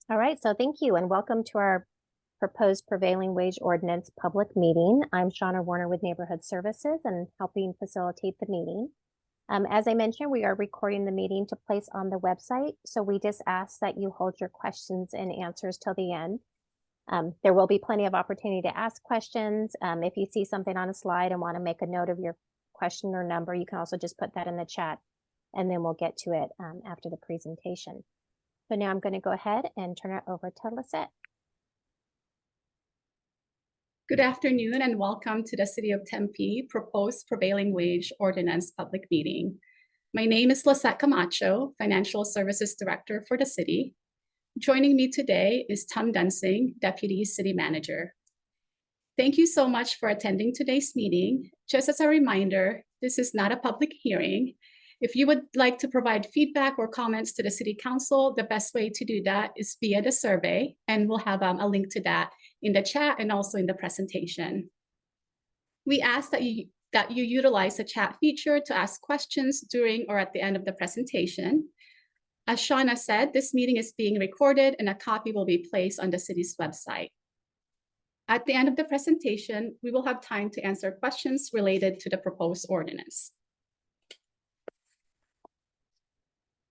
All right, so thank you and welcome to our proposed prevailing wage ordinance public meeting. I'm Shauna Warner with Neighborhood Services and helping facilitate the meeting. As I mentioned, we are recording the meeting to place on the website, so we just ask that you hold your questions and answers till the end. There will be plenty of opportunity to ask questions. If you see something on a slide and want to make a note of your question or number, you can also just put that in the chat and then we'll get to it after the presentation. So now I'm going to go ahead and turn it over to Lisette. Good afternoon and welcome to the City of Tempe Proposed Prevailing Wage Ordinance Public Meeting. My name is Lisette Camacho, Financial Services Director for the city. Joining me today is Tom Dunsing, Deputy City Manager. Thank you so much for attending today's meeting. Just as a reminder, this is not a public hearing. If you would like to provide feedback or comments to the City Council, the best way to do that is via the survey, and we'll have a link to that in the chat and also in the presentation. We ask that you utilize the chat feature to ask questions during or at the end of the presentation. As Shauna said, this meeting is being recorded and a copy will be placed on the city's website. At the end of the presentation, we will have time to answer questions related to the proposed ordinance.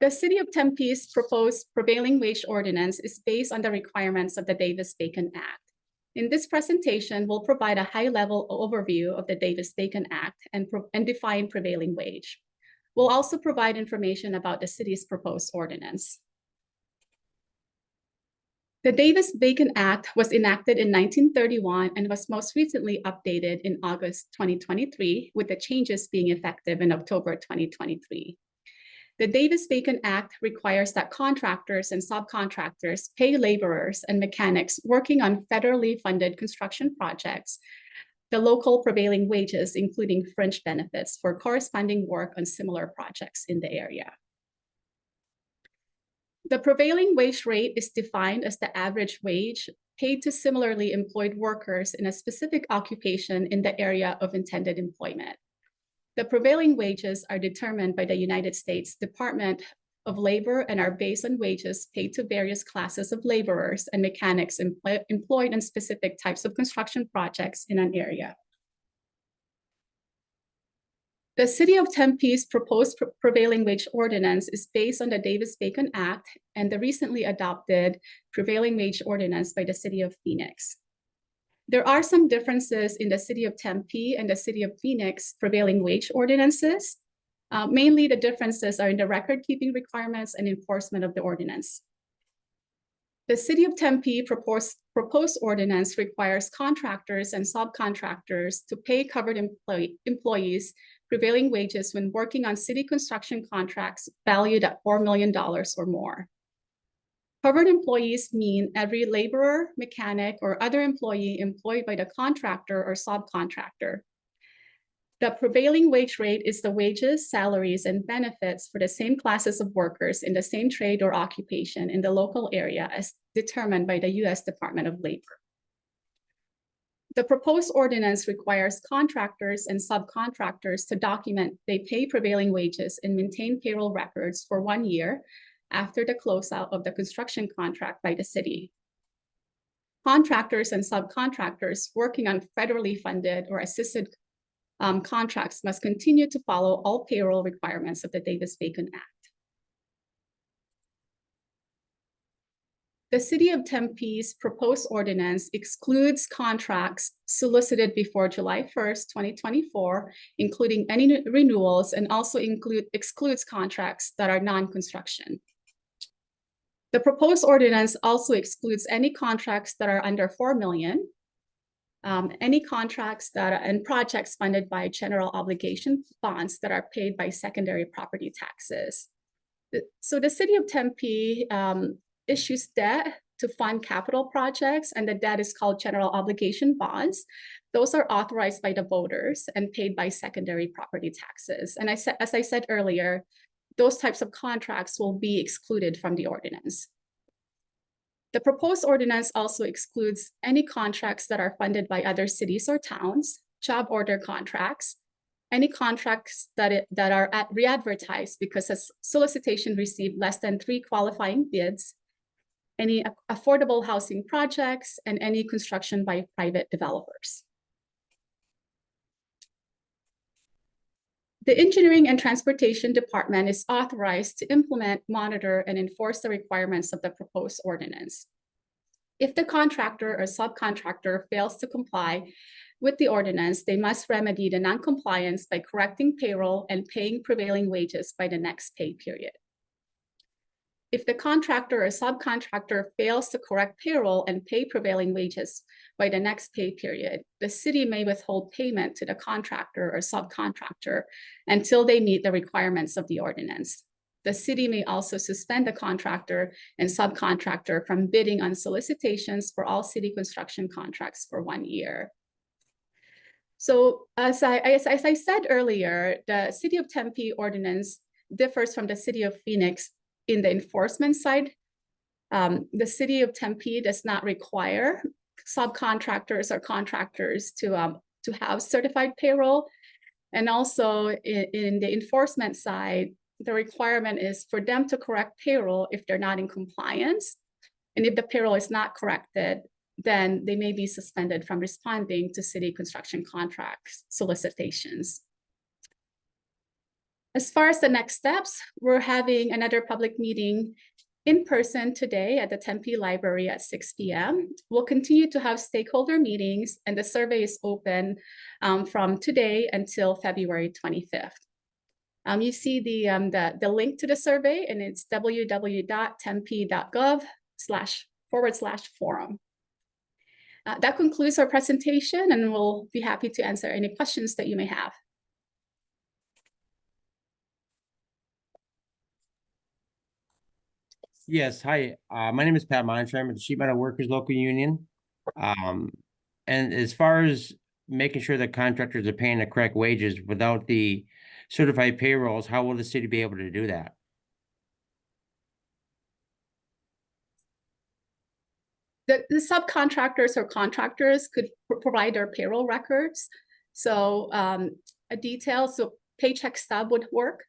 The City of Tempe's proposed prevailing wage ordinance is based on the requirements of the Davis-Bacon Act. In this presentation, we'll provide a high-level overview of the Davis-Bacon Act and define prevailing wage. We'll also provide information about the city's proposed ordinance. The Davis-Bacon Act was enacted in 1931 and was most recently updated in August 2023, with the changes being effective in October 2023. The Davis-Bacon Act requires that contractors and subcontractors pay laborers and mechanics working on federally funded construction projects the local prevailing wages, including fringe benefits, for corresponding work on similar projects in the area. The prevailing wage rate is defined as the average wage paid to similarly employed workers in a specific occupation in the area of intended employment. The prevailing wages are determined by the United States Department of Labor and are based on wages paid to various classes of laborers and mechanics employed in specific types of construction projects in an area. The City of Tempe's proposed prevailing wage ordinance is based on the Davis-Bacon Act and the recently adopted prevailing wage ordinance by the City of Phoenix. There are some differences in the City of Tempe and the City of Phoenix prevailing wage ordinances. Mainly the differences are in the record-keeping requirements and enforcement of the ordinance. The City of Tempe proposed ordinance requires contractors and subcontractors to pay covered employees prevailing wages when working on city construction contracts valued at $4 million or more. Covered employees mean every laborer, mechanic, or other employee employed by the contractor or subcontractor. The prevailing wage rate is the wages, salaries, and benefits for the same classes of workers in the same trade or occupation in the local area as determined by the U.S. Department of Labor. The proposed ordinance requires contractors and subcontractors to document they pay prevailing wages and maintain payroll records for 1 year after the closeout of the construction contract by the city. Contractors and subcontractors working on federally funded or assisted contracts must continue to follow all payroll requirements of the Davis-Bacon Act. The City of Tempe's proposed ordinance excludes contracts solicited before July 1st, 2024, including any renewals, and also excludes contracts that are non-construction. The proposed ordinance also excludes any contracts that are under $4 million, any contracts and projects funded by general obligation bonds that are paid by secondary property taxes. So the City of Tempe issues debt to fund capital projects, and the debt is called general obligation bonds. Those are authorized by the voters and paid by secondary property taxes. And as I said earlier, those types of contracts will be excluded from the ordinance. The proposed ordinance also excludes any contracts that are funded by other cities or towns, job order contracts, any contracts that are re-advertised because a solicitation received less than 3 qualifying bids, any affordable housing projects, and any construction by private developers. The Engineering and Transportation Department is authorized to implement, monitor, and enforce the requirements of the proposed ordinance. If the contractor or subcontractor fails to comply with the ordinance, they must remedy the noncompliance by correcting payroll and paying prevailing wages by the next pay period. If the contractor or subcontractor fails to correct payroll and pay prevailing wages by the next pay period, the city may withhold payment to the contractor or subcontractor until they meet the requirements of the ordinance. The city may also suspend the contractor and subcontractor from bidding on solicitations for all city construction contracts for 1 year. So as I said earlier, the City of Tempe ordinance differs from the City of Phoenix in the enforcement side. The City of Tempe does not require subcontractors or contractors to have certified payroll. And also in the enforcement side, the requirement is for them to correct payroll if they're not in compliance. And if the payroll is not corrected, then they may be suspended from responding to city construction contracts solicitations. As far as the next steps, we're having another public meeting in person today at the Tempe Library at 6 p.m. We'll continue to have stakeholder meetings, and the survey is open from today until February 25th. You see the link to the survey, and it's www.tempe.gov//forum. That concludes our presentation, and we'll be happy to answer any questions that you may have. Yes, hi. My name is Pat Montre. I'm with the Sheet Metal Workers Local Union. And as far as making sure that contractors are paying the correct wages without the certified payrolls, how will the city be able to do that? The subcontractors or contractors could provide their payroll records. So a detail, so paycheck stub would work.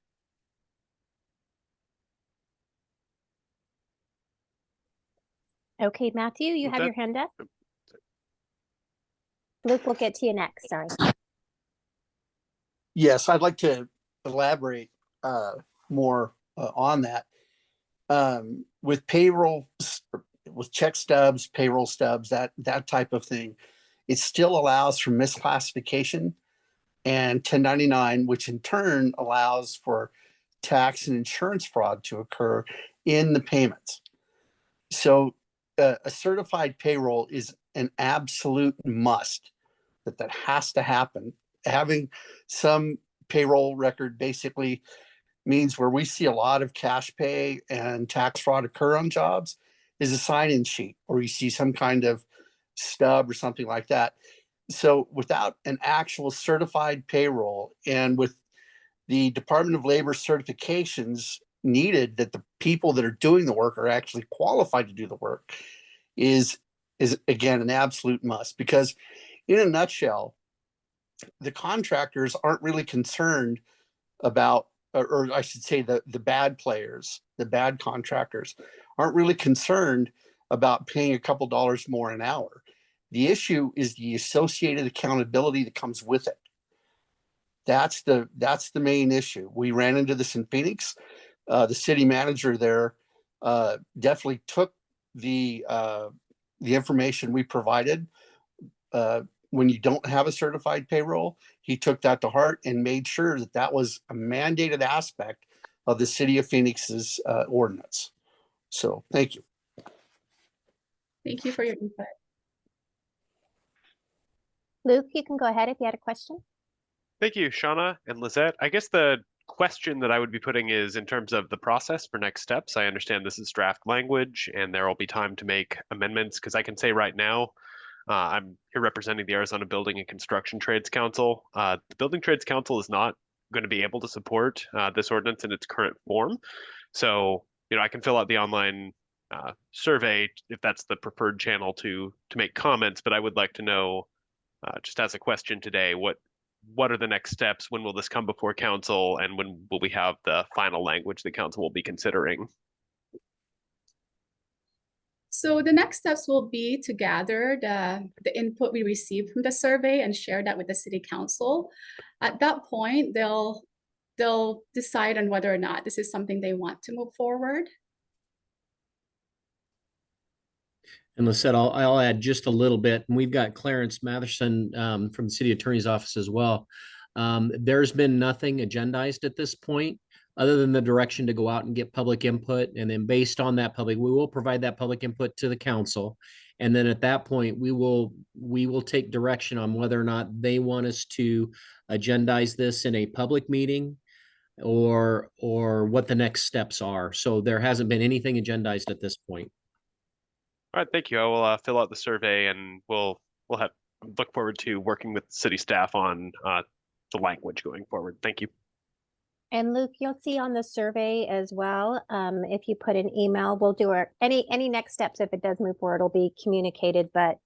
Okay, Matthew, you have your hand up. Luke, we'll get to you next. Sorry. Yes, I'd like to elaborate more on that. With payroll, with check stubs, payroll stubs, that type of thing, it still allows for misclassification and 1099, which in turn allows for tax and insurance fraud to occur in the payments. So a certified payroll is an absolute must that has to happen. Having some payroll record basically means where we see a lot of cash pay and tax fraud occur on jobs is a sign-in sheet, or you see some kind of stub or something like that. So without an actual certified payroll, and with the Department of Labor certifications needed that the people that are doing the work are actually qualified to do the work, is again an absolute must. Because in a nutshell, the contractors aren't really concerned about, or I should say the bad players, the bad contractors aren't really concerned about paying a couple dollars more an hour. The issue is the associated accountability that comes with it. That's the main issue. We ran into this in Phoenix. The city manager there definitely took the information we provided. When you don't have a certified payroll, he took that to heart and made sure that that was a mandated aspect of the City of Phoenix's ordinance. So thank you. Thank you for your input. Luke, you can go ahead if you had a question. Thank you, Shauna and Lizette. I guess the question that I would be putting is in terms of the process for next steps. I understand this is draft language and there will be time to make amendments, because I can say right now, I'm here representing the Arizona Building and Construction Trades Council. The Building Trades Council is not going to be able to support this ordinance in its current form. So, I can fill out the online survey if that's the preferred channel to make comments, but I would like to know, just as a question today, what are the next steps? When will this come before council, and when will we have the final language the council will be considering? So the next steps will be to gather the input we received from the survey and share that with the city council. At that point, they'll decide on whether or not this is something they want to move forward. And Lisette, I'll add just a little bit. And we've got Clarence Matherson from the city attorney's office as well. There's been nothing agendized at this point, other than the direction to go out and get public input. And then based on that we will provide that public input to the council. And then at that point, we will take direction on whether or not they want us to agendize this in a public meeting or what the next steps are. So there hasn't been anything agendized at this point. All right, thank you. I will fill out the survey, and we'll look forward to working with city staff on the language going forward. Thank you. And Luke, you'll see on the survey as well, if you put an email, we'll do any next steps. If it does move forward, it'll be communicated, but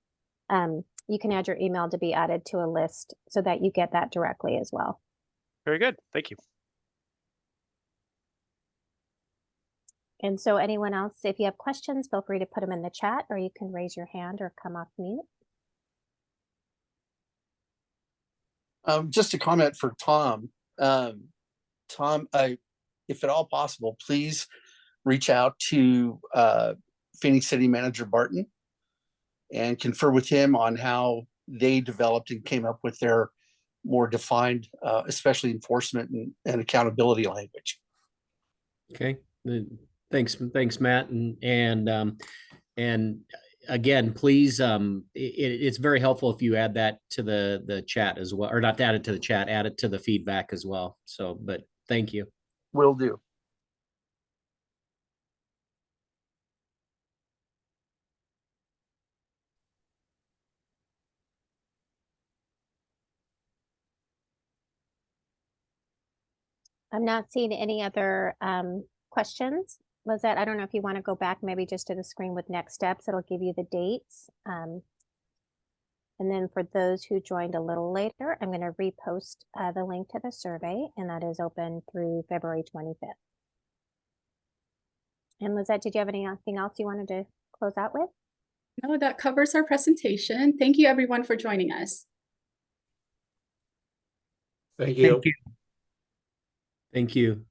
you can add your email to be added to a list so that you get that directly as well. Very good. Thank you. And so anyone else, if you have questions, feel free to put them in the chat, or you can raise your hand or come off mute. Just a comment for Tom. Tom, if at all possible, please reach out to Phoenix City Manager Barton and confer with him on how they developed and came up with their more defined, especially enforcement and accountability language. Okay. Thanks, Matt. And again, please, it's very helpful if you add that to the chat as well, or not add it to the chat, add it to the feedback as well. So, but thank you. Will do. I'm not seeing any other questions. Lizette, I don't know if you want to go back maybe just to the screen with next steps. It'll give you the dates. And then for those who joined a little later, I'm going to repost the link to the survey, and that is open through February 25th. And Lizette, did you have anything else you wanted to close out with? No, that covers our presentation. Thank you everyone for joining us. Thank you. Thank you. Thank you.